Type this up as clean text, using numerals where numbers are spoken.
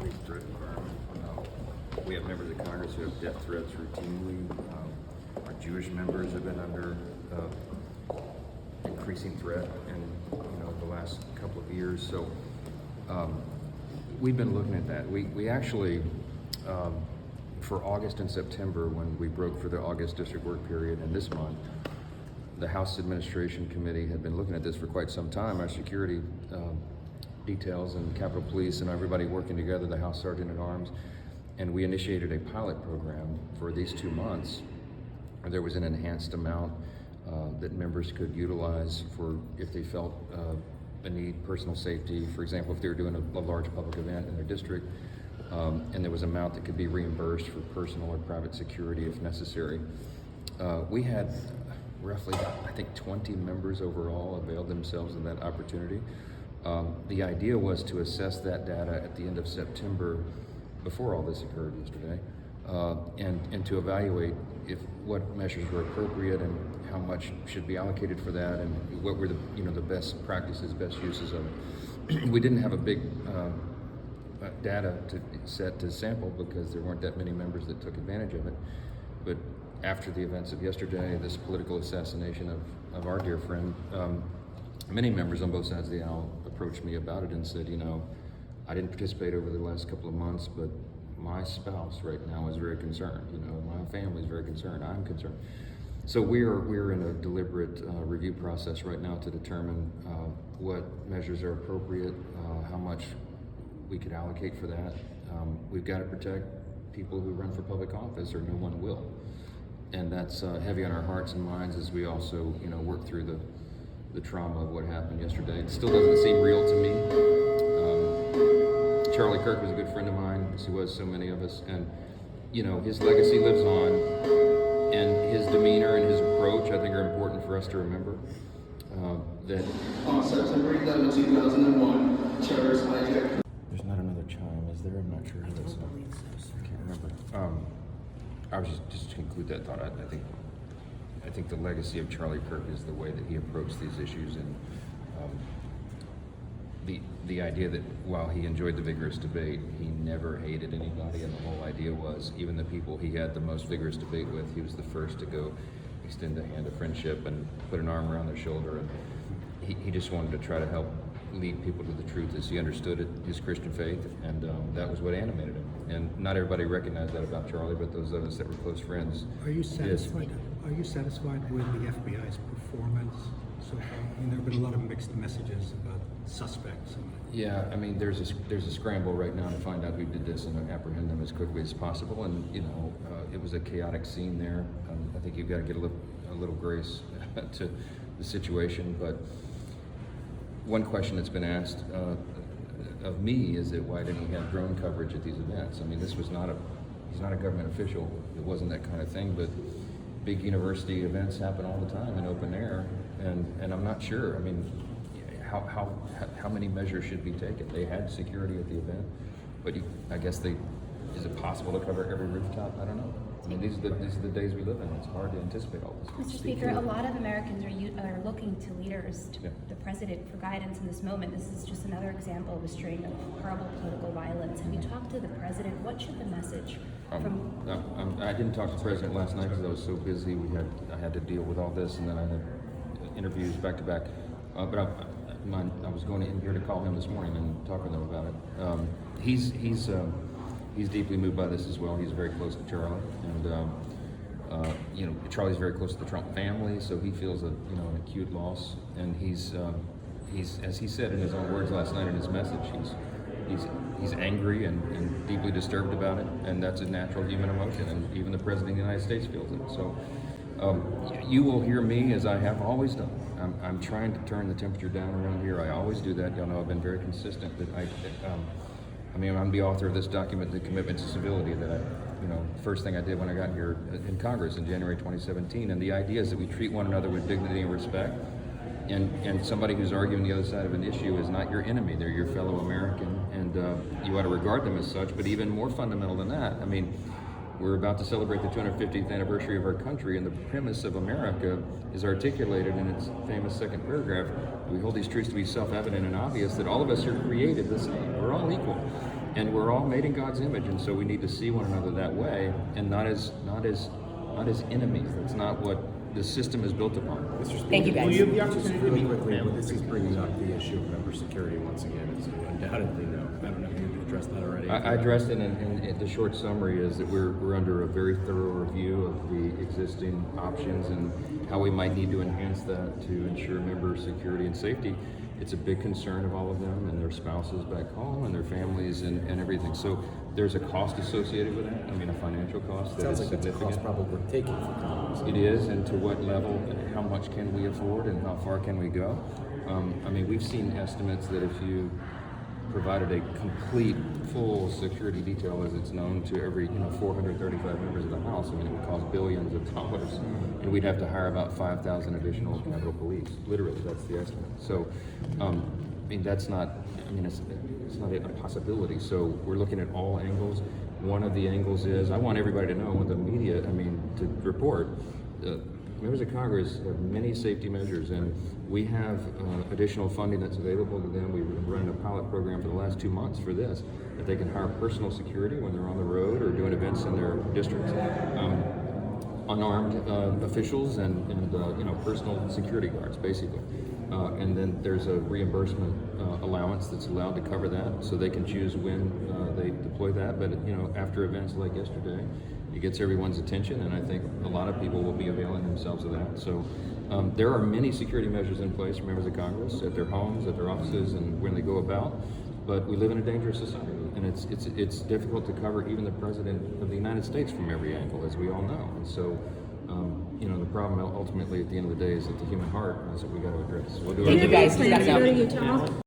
big threat environment. We have members of Congress who have death threats routinely. Our Jewish members have been under increasing threat in the last couple of years. So we've been looking at that. We actually, for August and September, when we broke for the August district work period, and this month, the House Administration Committee had been looking at this for quite some time. Our security details and Capitol Police and everybody working together, the House Sergeant at Arms, and we initiated a pilot program for these 2 months. There was an enhanced amount that members could utilize for if they felt a need, personal safety, for example, if they were doing a large public event in their district, and there was an amount that could be reimbursed for personal or private security if necessary. We had roughly, I think, 20 members overall availed themselves of that opportunity. The idea was to assess that data at the end of September, before all this occurred yesterday, and to evaluate what measures were appropriate and how much should be allocated for that, and what were the best practices, best uses of it. We didn't have a big data set to sample because there weren't that many members that took advantage of it. But after the events of yesterday, this political assassination of our dear friend, many members on both sides of the aisle approached me about it and said, I didn't participate over the last couple of months, but my spouse right now is very concerned. My family is very concerned. I'm concerned. So we're in a deliberate review process right now to determine what measures are appropriate, how much we could allocate for that. We've got to protect people who run for public office, or no one will. And that's heavy on our hearts and minds as we also, work through the trauma of what happened yesterday. It still doesn't seem real to me. Charlie Kirk was a good friend of mine, as he was so many of us, and his legacy lives on, and his demeanor and his approach, I think, are important for us to remember. That on September 11, 2001, terrorists hijacked. There's not another chime, is there? I'm not sure. I can't remember. I was just to conclude that thought. I think the legacy of Charlie Kirk is the way that he approached these issues, and the idea that while he enjoyed the vigorous debate, he never hated anybody, and the whole idea was even the people he had the most vigorous debate with, he was the first to go extend a hand of friendship and put an arm around their shoulder, and he just wanted to try to help lead people to the truth as he understood it, his Christian faith, and that was what animated him. And not everybody recognized that about Charlie, but those of us that were close friends. Are you satisfied? Are you satisfied with the FBI's performance so far? There have been a lot of mixed messages about suspects. Yeah, there's a scramble right now to find out who did this and apprehend them as quickly as possible. And it was a chaotic scene there. I think you've got to get a little grace to the situation. But one question that's been asked of me is that why didn't we have drone coverage at these events? This was he's not a government official. It wasn't that kind of thing. But big university events happen all the time in open air, and I'm not sure. How many measures should be taken? They had security at the event, but I guess is it possible to cover every rooftop? I don't know. These are the days we live in. It's hard to anticipate all this. Mr. Speaker, a lot of Americans are looking to leaders, to the president, for guidance in this moment. This is just another example of a string of horrible political violence. Have you talked to the president? What should the message from? I didn't talk to the president last night because I was so busy. I had to deal with all this, and then I had interviews back to back. But I was going in here to call him this morning and talk with him about it. He's deeply moved by this as well. He's very close to Charlie, and Charlie's very close to the Trump family, so he feels an acute loss. And he's as he said in his own words last night in his message, he's angry and deeply disturbed about it, and that's a natural human emotion, and even the President of the United States feels it. So you will hear me, as I have always done. I'm trying to turn the temperature down around here. I always do that. Y'all know I've been very consistent. That I'm the author of this document, The Commitment to Civility, that first thing I did when I got here in Congress in January 2017. And the idea is that we treat one another with dignity and respect. And somebody who's arguing the other side of an issue is not your enemy. They're your fellow American, and you ought to regard them as such. But even more fundamental than that, we're about to celebrate the 250th anniversary of our country, and the premise of America is articulated in its famous second paragraph. We hold these truths to be self-evident and obvious, that all of us are created the same. We're all equal. And we're all made in God's image, and so we need to see one another that way, and not as enemies. That's not what the system is built upon. Thank you, guys. Well, you have the opportunity to meet with them. This is bringing up the issue of member security once again. It's undoubtedly no. I don't know if you addressed that already. I addressed it, and the short summary is that we're under a very thorough review of the existing options and how we might need to enhance that to ensure member security and safety. It's a big concern of all of them and their spouses back home and their families and everything. So there's a cost associated with that. I mean, a financial cost that Sounds is like that's a cost significant. probably worth taking for Congress. It is, and to what level, how much can we afford, and how far can we go? I mean, we've seen estimates that if you provided a complete, full security detail, as it's known, to every 435 members of the House, I mean, it would cost billions of dollars, and we'd have to hire about 5,000 additional Capitol Police. Literally, that's the estimate. So, I mean, that's not. I mean, it's not a possibility. So we're looking at all angles. One of the angles is I want everybody to know, with the media, I mean, to report. Members of Congress have many safety measures, and we have additional funding that's available to them. We've run a pilot program for the last 2 months for this, that they can hire personal security when they're on the road or doing events in their districts. Unarmed officials and personal security guards, basically. And then there's a reimbursement allowance that's allowed to cover that, so they can choose when they deploy that. But after events like yesterday, it gets everyone's attention, and I think a lot of people will be availing themselves of that. So there are many security measures in place for members of Congress at their homes, at their offices, and when they go about. But we live in a dangerous society, and it's difficult to cover even the President of the United States from every angle, as we all know. And so, the problem ultimately at the end of the day is that the human heart, and that's what we got to address. We'll do Thank you, guys. Plans to go to Utah?